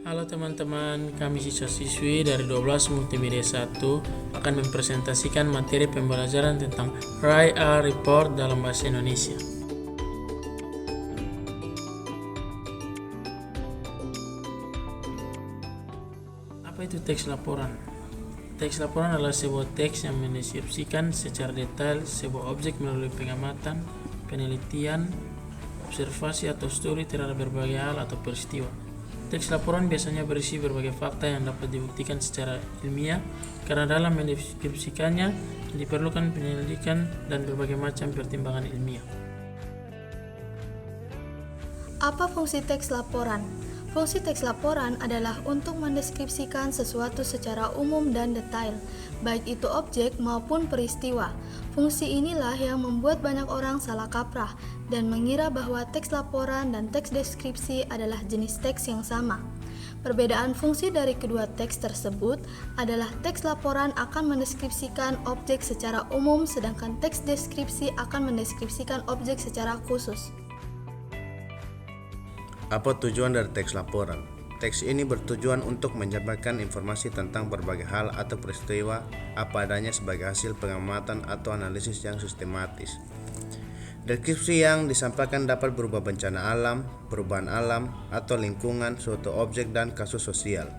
Halo teman-teman, kami siswa-siswi dari 12 Multimedia 1 akan mempresentasikan materi pembelajaran tentang Write a Report dalam bahasa Indonesia. Apa itu teks laporan? Teks laporan adalah sebuah teks yang mendeskripsikan secara detail sebuah objek melalui pengamatan, penelitian, observasi atau studi terhadap berbagai hal atau peristiwa. Teks laporan biasanya berisi berbagai fakta yang dapat dibuktikan secara ilmiah karena dalam mendeskripsikannya diperlukan penyelidikan dan berbagai macam pertimbangan ilmiah. Apa fungsi teks laporan? Fungsi teks laporan adalah untuk mendeskripsikan sesuatu secara umum dan detail, baik itu objek maupun peristiwa. Fungsi inilah yang membuat banyak orang salah kaprah dan mengira bahwa teks laporan dan teks deskripsi adalah jenis teks yang sama. Perbedaan fungsi dari kedua teks tersebut adalah teks laporan akan mendeskripsikan objek secara umum, sedangkan teks deskripsi akan mendeskripsikan objek secara khusus. Apa tujuan dari teks laporan? Teks ini bertujuan untuk menyampaikan informasi tentang berbagai hal atau peristiwa apa adanya sebagai hasil pengamatan atau analisis yang sistematis. Deskripsi yang disampaikan dapat berupa bencana alam, perubahan alam, atau lingkungan, suatu objek, dan kasus sosial.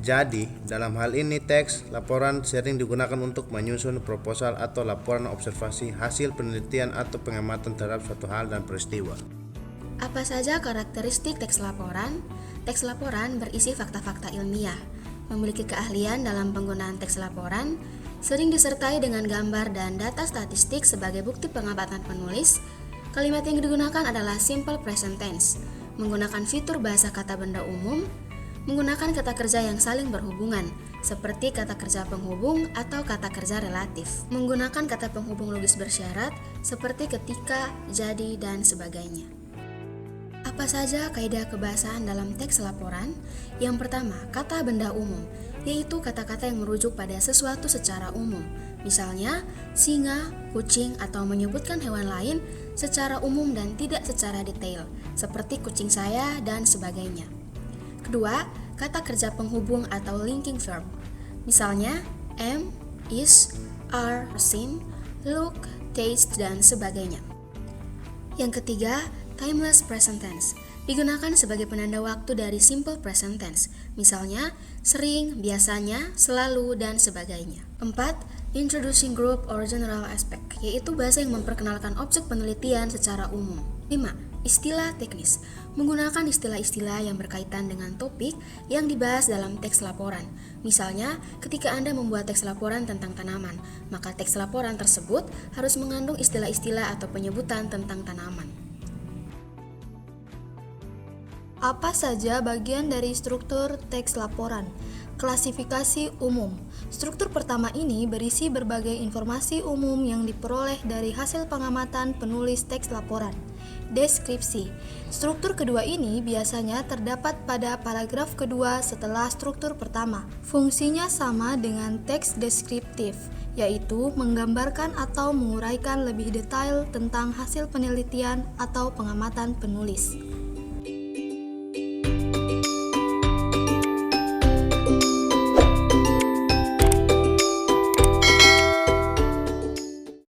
Jadi, dalam hal ini teks laporan sering digunakan untuk menyusun proposal atau laporan observasi hasil penelitian atau pengamatan terhadap suatu hal dan peristiwa. Apa saja karakteristik teks laporan? Teks laporan berisi fakta-fakta ilmiah, memiliki keahlian dalam penggunaan teks laporan, sering disertai dengan gambar dan data statistik sebagai bukti pengamatan penulis. Kalimat yang digunakan adalah simple present tense, menggunakan fitur bahasa kata benda umum, menggunakan kata kerja yang saling berhubungan, seperti kata kerja penghubung atau kata kerja relatif, menggunakan kata penghubung logis bersyarat, seperti ketika, jadi, dan sebagainya. Apa saja kaidah kebahasaan dalam teks laporan? Yang pertama, kata benda umum, yaitu kata-kata yang merujuk pada sesuatu secara umum. Misalnya, singa, kucing, atau menyebutkan hewan lain secara umum dan tidak secara detail, seperti kucing saya dan sebagainya. Kedua, kata kerja penghubung atau linking verb. Misalnya, am, is, are, seen, look, taste, dan sebagainya. Yang ketiga, timeless present tense digunakan sebagai penanda waktu dari simple present tense, misalnya sering, biasanya, selalu, dan sebagainya. 4. Introducing group or general aspect, yaitu bahasa yang memperkenalkan objek penelitian secara umum. 5. Istilah teknis, menggunakan istilah-istilah yang berkaitan dengan topik yang dibahas dalam teks laporan. Misalnya, ketika Anda membuat teks laporan tentang tanaman, maka teks laporan tersebut harus mengandung istilah-istilah atau penyebutan tentang tanaman. Apa saja bagian dari struktur teks laporan? Klasifikasi umum. Struktur pertama ini berisi berbagai informasi umum yang diperoleh dari hasil pengamatan penulis teks laporan. Deskripsi. Struktur kedua ini biasanya terdapat pada paragraf kedua setelah struktur pertama. Fungsinya sama dengan teks deskriptif, yaitu menggambarkan atau menguraikan lebih detail tentang hasil penelitian atau pengamatan penulis.